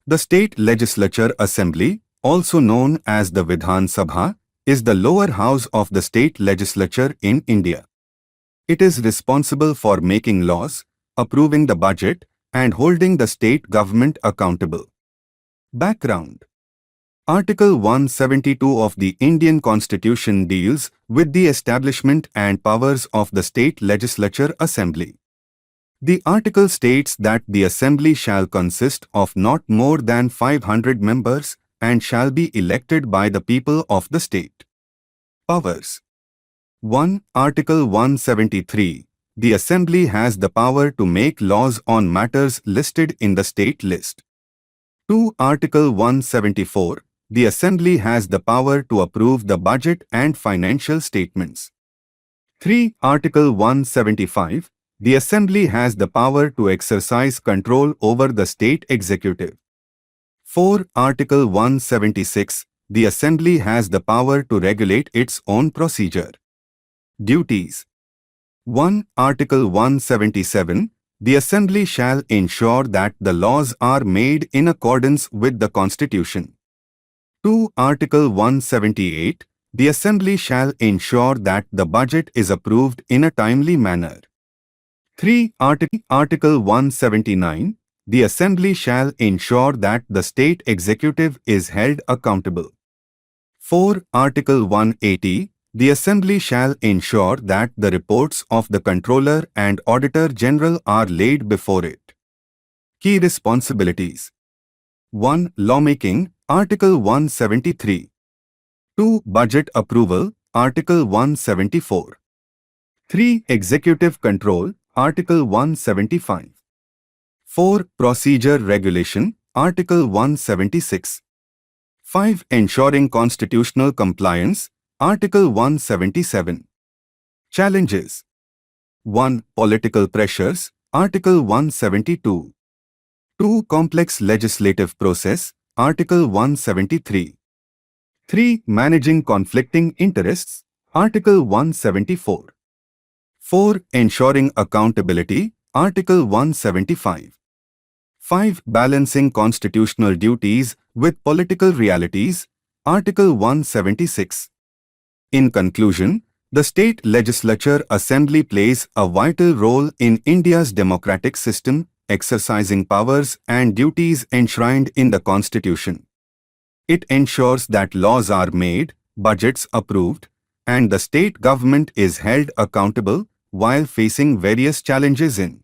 The State Legislature Assembly, also known as the Vidhan Sabha, is the lower house of the State Legislature in India. It is responsible for making laws, approving the budget, and holding the state government accountable. Background: Article 172 of the Indian Constitution deals with the establishment and powers of the State Legislature Assembly. The article states that the Assembly shall consist of not more than 500 members and shall be elected by the people of the state. Powers: 1. Article 173. The Assembly has the power to make laws on matters listed in the state list. 2. Article 174. The Assembly has the power to approve the budget and financial statements. 3. Article 175. The Assembly has the power to exercise control over the state executive. 4. Article 176. The Assembly has the power to regulate its own procedure. Duties: 1. Article 177. The Assembly shall ensure that the laws are made in accordance with the Constitution. 2. Article 178. The Assembly shall ensure that the budget is approved in a timely manner. 3. Article 179. The Assembly shall ensure that the state executive is held accountable. 4. Article 180. The Assembly shall ensure that the reports of the Controller and Auditor General are laid before it. Key responsibilities: 1. Lawmaking, Article 173. 2. Budget approval, Article 174. 3. Executive control, Article 175. 4. Procedure regulation, Article 176. 5. Ensuring constitutional compliance, Article 177. Challenges: 1. Political pressures, Article 172. 2. Complex legislative process, Article 173. 3. Managing conflicting interests, Article 174. 4. Ensuring accountability, Article 175. 5. Balancing constitutional duties with political realities, Article 176. In conclusion, the State Legislature Assembly plays a vital role in India's democratic system, exercising powers and duties enshrined in the Constitution. It ensures that laws are made, budgets approved, and the state government is held accountable while facing various challenges in